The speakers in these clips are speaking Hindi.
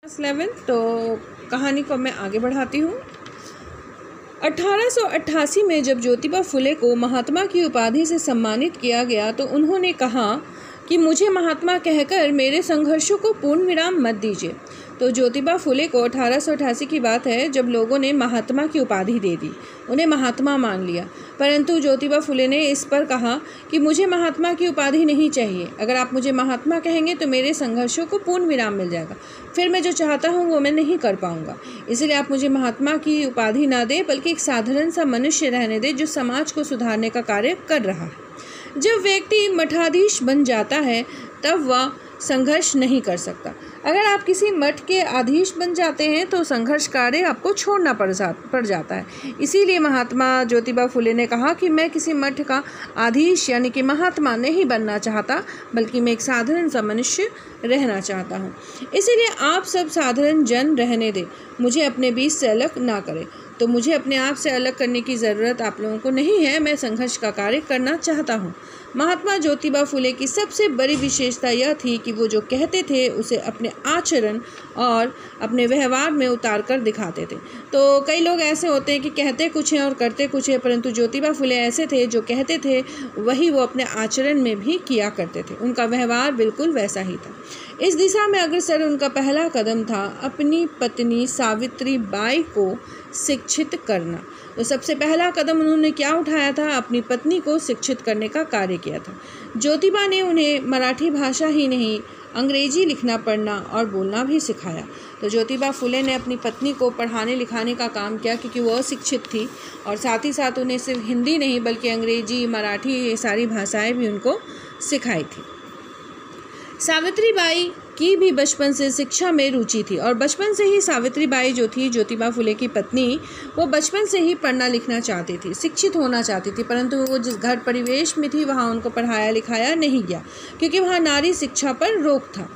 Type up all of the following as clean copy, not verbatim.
11। तो कहानी को मैं आगे बढ़ाती हूँ। 1888 में जब ज्योतिबा फुले को महात्मा की उपाधि से सम्मानित किया गया तो उन्होंने कहा कि मुझे महात्मा कहकर मेरे संघर्षों को पूर्ण विराम मत दीजिए। तो ज्योतिबा फुले को 1888 की बात है जब लोगों ने महात्मा की उपाधि दे दी, उन्हें महात्मा मान लिया। परंतु ज्योतिबा फुले ने इस पर कहा कि मुझे महात्मा की उपाधि नहीं चाहिए। अगर आप मुझे महात्मा कहेंगे तो मेरे संघर्षों को पूर्ण विराम मिल जाएगा, फिर मैं जो चाहता हूँ वो मैं नहीं कर पाऊँगा। इसलिए आप मुझे महात्मा की उपाधि ना दें, बल्कि एक साधारण सा मनुष्य रहने दें जो समाज को सुधारने का कार्य कर रहा है। जब व्यक्ति मठाधीश बन जाता है तब वह संघर्ष नहीं कर सकता। अगर आप किसी मठ के अधीश बन जाते हैं तो संघर्ष कार्य आपको छोड़ना पड़ जाता है। इसीलिए महात्मा ज्योतिबा फुले ने कहा कि मैं किसी मठ का अधीश यानी कि महात्मा नहीं बनना चाहता, बल्कि मैं एक साधारण सा मनुष्य रहना चाहता हूँ। इसीलिए आप सब साधारण जन रहने दें, मुझे अपने बीच से अलग ना करें। तो मुझे अपने आप से अलग करने की ज़रूरत आप लोगों को नहीं है, मैं संघर्ष का कार्य करना चाहता हूँ। महात्मा ज्योतिबा फुले की सबसे बड़ी विशेषता यह थी कि वो जो कहते थे उसे अपने आचरण और अपने व्यवहार में उतार कर दिखाते थे। तो कई लोग ऐसे होते हैं कि कहते कुछ हैं और करते कुछ हैं, परंतु ज्योतिबा फुले ऐसे थे जो कहते थे वही वो अपने आचरण में भी किया करते थे। उनका व्यवहार बिल्कुल वैसा ही था। इस दिशा में अग्रसर उनका पहला कदम था अपनी पत्नी सावित्री बाई को शिक्षित करना। तो सबसे पहला कदम उन्होंने क्या उठाया था? अपनी पत्नी को शिक्षित करने का कार्य किया था। ज्योतिबा ने उन्हें मराठी भाषा ही नहीं, अंग्रेजी लिखना पढ़ना और बोलना भी सिखाया। तो ज्योतिबा फुले ने अपनी पत्नी को पढ़ाने लिखाने का काम किया, क्योंकि वह शिक्षित थी, और साथ ही साथ उन्हें सिर्फ हिंदी नहीं बल्कि अंग्रेजी, मराठी, ये सारी भाषाएं भी उनको सिखाई थी। सावित्री बाई की भी बचपन से शिक्षा में रुचि थी, और बचपन से ही सावित्री बाई जो थी ज्योतिबा फुले की पत्नी, वो बचपन से ही पढ़ना लिखना चाहती थी, शिक्षित होना चाहती थी। परंतु वो जिस घर परिवेश में थी वहाँ उनको पढ़ाया लिखाया नहीं गया, क्योंकि वहाँ नारी शिक्षा पर रोक था।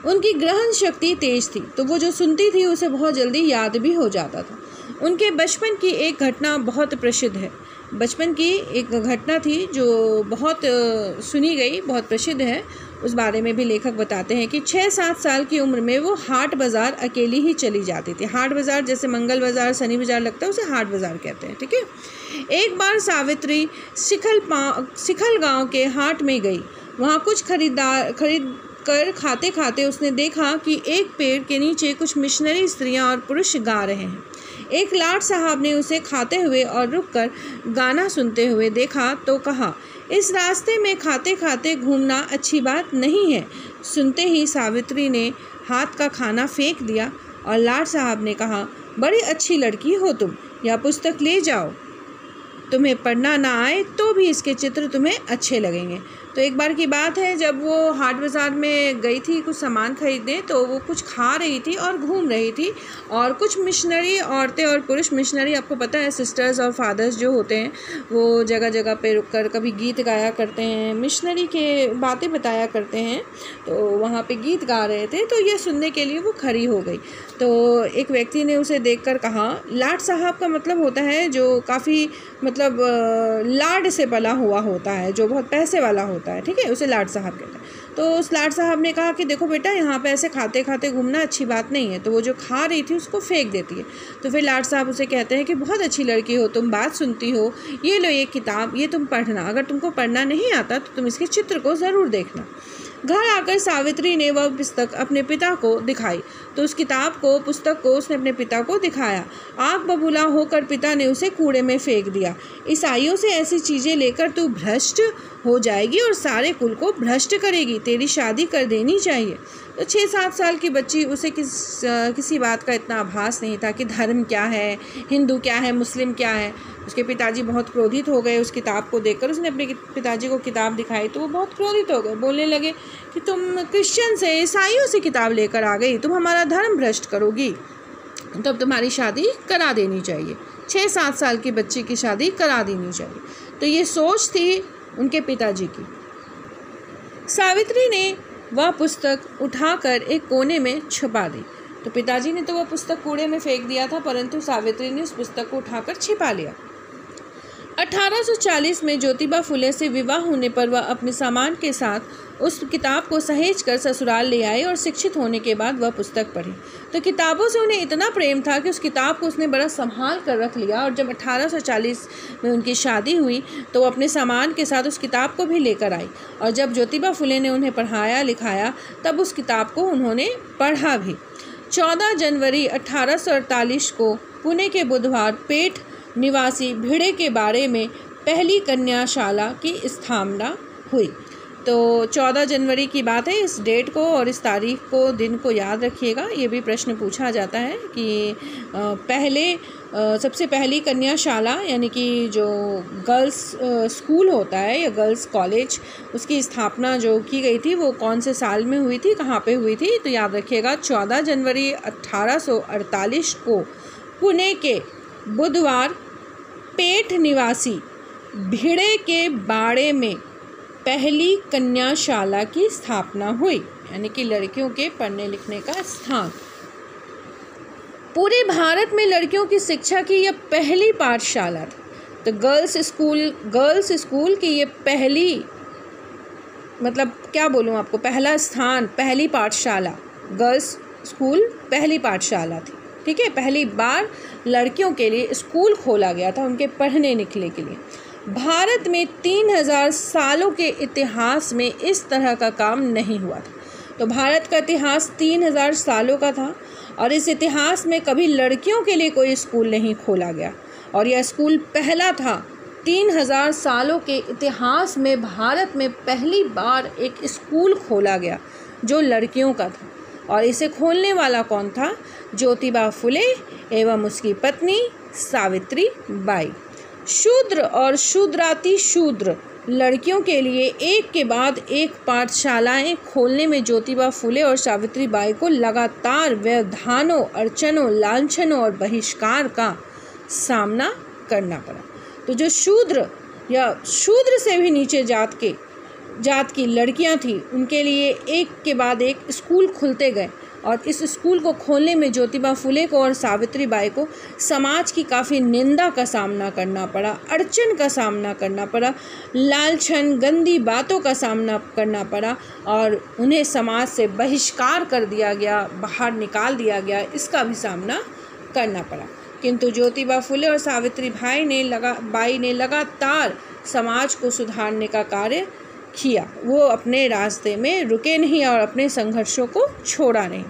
उनकी ग्रहण शक्ति तेज थी, तो वो जो सुनती थी उसे बहुत जल्दी याद भी हो जाता था। उनके बचपन की एक घटना बहुत प्रसिद्ध है। बचपन की एक घटना थी जो बहुत सुनी गई, बहुत प्रसिद्ध है। उस बारे में भी लेखक बताते हैं कि 6-7 साल की उम्र में वो हाट बाज़ार अकेली ही चली जाती थी। हाट बाज़ार जैसे मंगल बाज़ार, शनि बाज़ार लगता है, उसे हाट बाज़ार कहते हैं, ठीक है। एक बार सावित्री सिखल गांव के हाट में गई। वहाँ कुछ खरीद कर खाते खाते उसने देखा कि एक पेड़ के नीचे कुछ मिशनरी स्त्रियां और पुरुष गा रहे हैं। एक लाट साहब ने उसे खाते हुए और रुककर गाना सुनते हुए देखा तो कहा, इस रास्ते में खाते खाते घूमना अच्छी बात नहीं है। सुनते ही सावित्री ने हाथ का खाना फेंक दिया और लाट साहब ने कहा, बड़ी अच्छी लड़की हो तुम, यह पुस्तक ले जाओ। तुम्हें पढ़ना ना आए तो भी इसके चित्र तुम्हें अच्छे लगेंगे। तो एक बार की बात है, जब वो हाट बाज़ार में गई थी कुछ सामान खरीदने, तो वो कुछ खा रही थी और घूम रही थी, और कुछ मिशनरी औरतें और पुरुष, मिशनरी आपको पता है सिस्टर्स और फादर्स जो होते हैं वो जगह जगह पे रुककर कभी गीत गाया करते हैं, मिशनरी के बातें बताया करते हैं। तो वहाँ पे गीत गा रहे थे, तो ये सुनने के लिए वो खड़ी हो गई। तो एक व्यक्ति ने उसे देखकर कहा, लाट साहब का मतलब होता है जो काफ़ी मतलब लाड से पला हुआ होता है, जो बहुत पैसे वाला होता है, ठीक है, उसे लाट साहब कहते हैं। तो उस लाट साहब ने कहा कि देखो बेटा, यहाँ पे ऐसे खाते खाते घूमना अच्छी बात नहीं है। तो वो जो खा रही थी उसको फेंक देती है। तो फिर लाट साहब उसे कहते हैं कि बहुत अच्छी लड़की हो तुम, बात सुनती हो, ये लो ये किताब, ये तुम पढ़ना, अगर तुमको पढ़ना नहीं आता तो तुम इसके चित्र को ज़रूर देखना। घर आकर सावित्री ने वह पुस्तक अपने पिता को दिखाई। तो उस पुस्तक को उसने अपने पिता को दिखाया। आग बबूला होकर पिता ने उसे कूड़े में फेंक दिया। ईसाइयों से ऐसी चीज़ें लेकर तू भ्रष्ट हो जाएगी और सारे कुल को भ्रष्ट करेगी, तेरी शादी कर देनी चाहिए। तो 6-7 साल की बच्ची, उसे किसी बात का इतना आभास नहीं था कि धर्म क्या है, हिंदू क्या है, मुस्लिम क्या है। उसके पिताजी बहुत क्रोधित हो गए उस किताब को देखकर। उसने अपने पिताजी को किताब दिखाई तो वो बहुत क्रोधित हो गए, बोलने लगे कि तुम क्रिश्चियन से, ईसाइयों से किताब लेकर आ गई, तुम हमारा धर्म भ्रष्ट करोगी, तो अब तुम्हारी शादी करा देनी चाहिए। 6-7 साल की बच्ची की शादी करा देनी चाहिए। तो ये सोच थी उनके पिताजी की। सावित्री ने वह पुस्तक उठाकर एक कोने में छुपा दी। तो पिताजी ने तो वह पुस्तक कूड़े में फेंक दिया था, परंतु सावित्री ने उस पुस्तक को उठाकर छिपा लिया। 1840 में ज्योतिबा फुले से विवाह होने पर वह अपने सामान के साथ उस किताब को सहेज कर ससुराल ले आए और शिक्षित होने के बाद वह पुस्तक पढ़ी। तो किताबों से उन्हें इतना प्रेम था कि उस किताब को उसने बड़ा संभाल कर रख लिया, और जब 1840 में उनकी शादी हुई तो वो अपने सामान के साथ उस किताब को भी लेकर आई, और जब ज्योतिबा फुले ने उन्हें पढ़ाया लिखाया तब उस किताब को उन्होंने पढ़ा भी। 14 जनवरी 1848 को पुणे के बुधवार पेठ निवासी भिड़े के बारे में पहली कन्याशाला की स्थापना हुई। तो 14 जनवरी की बात है, इस डेट को और इस तारीख को, दिन को याद रखिएगा। ये भी प्रश्न पूछा जाता है कि सबसे पहली कन्याशाला यानी कि जो गर्ल्स स्कूल होता है या गर्ल्स कॉलेज, उसकी स्थापना जो की गई थी वो कौन से साल में हुई थी, कहाँ पे हुई थी। तो याद रखिएगा 14 जनवरी 1848 को पुणे के बुधवार पेठ निवासी भिड़े के बाड़े में पहली कन्याशाला की स्थापना हुई, यानी कि लड़कियों के पढ़ने लिखने का स्थान। पूरे भारत में लड़कियों की शिक्षा की यह पहली पाठशाला थी। तो गर्ल्स स्कूल की ये पहली, मतलब क्या बोलूँ आपको, पहला स्थान, पहली पाठशाला, गर्ल्स स्कूल पहली पाठशाला थी। ठीक है, पहली बार लड़कियों के लिए स्कूल खोला गया था उनके पढ़ने लिखने के लिए। भारत में 3000 सालों के इतिहास में इस तरह का काम नहीं हुआ था। तो भारत का इतिहास 3000 सालों का था, और इस इतिहास में कभी लड़कियों के लिए कोई स्कूल नहीं खोला गया, और यह स्कूल पहला था। 3000 सालों के इतिहास में भारत में पहली बार एक स्कूल खोला गया जो लड़कियों का था, और इसे खोलने वाला कौन था? ज्योतिबा फुले एवं उसकी पत्नी सावित्री बाई। शूद्र और शूद्राति शूद्र लड़कियों के लिए एक के बाद एक पाठशालाएं खोलने में ज्योतिबा फुले और सावित्री बाई को लगातार व्यवधानों, अड़चनों, लांछनों और बहिष्कार का सामना करना पड़ा। तो जो शूद्र या शूद्र से भी नीचे जात की लड़कियां थी, उनके लिए एक के बाद एक स्कूल खुलते गए, और इस स्कूल को खोलने में ज्योतिबा फुले को और सावित्री बाई को समाज की काफ़ी निंदा का सामना करना पड़ा, अड़चन का सामना करना पड़ा, लालछन, गंदी बातों का सामना करना पड़ा, और उन्हें समाज से बहिष्कार कर दिया गया, बाहर निकाल दिया गया, इसका भी सामना करना पड़ा। किंतु ज्योतिबा फुले और सावित्री बाई ने लगातार समाज को सुधारने का कार्य किया। वो अपने रास्ते में रुके नहीं और अपने संघर्षों को छोड़ा नहीं।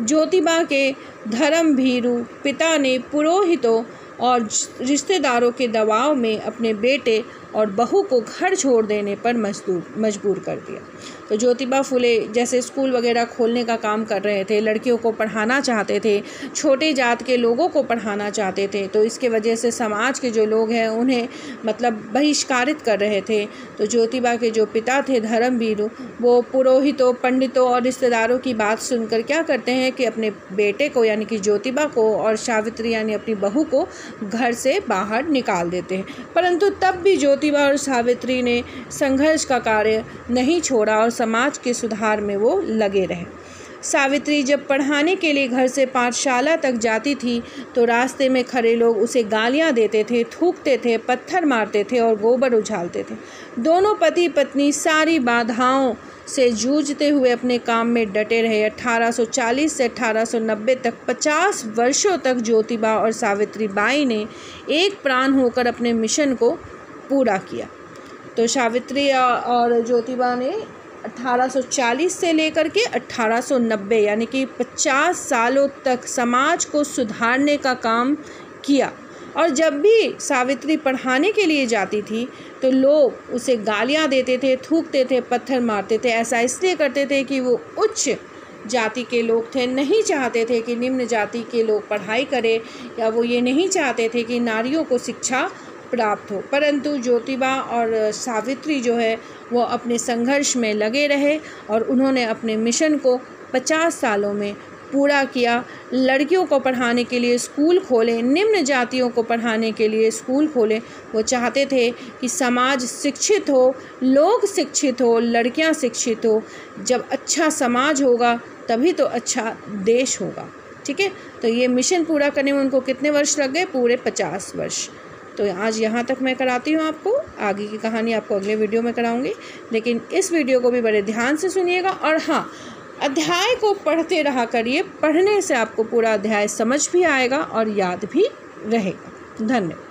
ज्योतिबा के धर्म भीरू पिता ने पुरोहितों और रिश्तेदारों के दबाव में अपने बेटे और बहू को घर छोड़ देने पर मजबूर कर दिया। तो ज्योतिबा फुले जैसे स्कूल वगैरह खोलने का काम कर रहे थे, लड़कियों को पढ़ाना चाहते थे, छोटे जात के लोगों को पढ़ाना चाहते थे, तो इसके वजह से समाज के जो लोग हैं उन्हें मतलब बहिष्कारित कर रहे थे। तो ज्योतिबा के जो पिता थे धर्मवीर, वो पुरोहितों, पंडितों और रिश्तेदारों की बात सुनकर क्या करते हैं कि अपने बेटे को यानी कि ज्योतिबा को और सावित्री यानी अपनी बहू को घर से बाहर निकाल देते हैं। परंतु तब भी ज्योतिबा और सावित्री ने संघर्ष का कार्य नहीं छोड़ा और समाज के सुधार में वो लगे रहे। सावित्री जब पढ़ाने के लिए घर से पाठशाला तक जाती थी तो रास्ते में खड़े लोग उसे गालियां देते थे, थूकते थे, पत्थर मारते थे और गोबर उछालते थे। दोनों पति पत्नी सारी बाधाओं से जूझते हुए अपने काम में डटे रहे। 1840 से 1890 तक 50 वर्षों तक ज्योतिबा और सावित्री बाई ने एक प्राण होकर अपने मिशन को पूरा किया। तो सावित्री और ज्योतिबा ने 1840 से लेकर के 1890 यानी कि 50 सालों तक समाज को सुधारने का काम किया। और जब भी सावित्री पढ़ाने के लिए जाती थी तो लोग उसे गालियां देते थे, थूकते थे, पत्थर मारते थे। ऐसा इसलिए करते थे कि वो उच्च जाति के लोग थे, नहीं चाहते थे कि निम्न जाति के लोग पढ़ाई करें, या वो ये नहीं चाहते थे कि नारियों को शिक्षा प्राप्त हो। परंतु ज्योतिबा और सावित्री जो है वो अपने संघर्ष में लगे रहे और उन्होंने अपने मिशन को 50 सालों में पूरा किया। लड़कियों को पढ़ाने के लिए स्कूल खोले, निम्न जातियों को पढ़ाने के लिए स्कूल खोले। वो चाहते थे कि समाज शिक्षित हो, लोग शिक्षित हो, लड़कियां शिक्षित हो। जब अच्छा समाज होगा तभी तो अच्छा देश होगा। ठीक है, तो ये मिशन पूरा करने में उनको कितने वर्ष लग गए? पूरे 50 वर्ष। तो आज यहाँ तक मैं कराती हूँ आपको, आगे की कहानी आपको अगले वीडियो में कराऊँगी। लेकिन इस वीडियो को भी बड़े ध्यान से सुनिएगा और हाँ, अध्याय को पढ़ते रहा करिए। पढ़ने से आपको पूरा अध्याय समझ भी आएगा और याद भी रहेगा। धन्यवाद।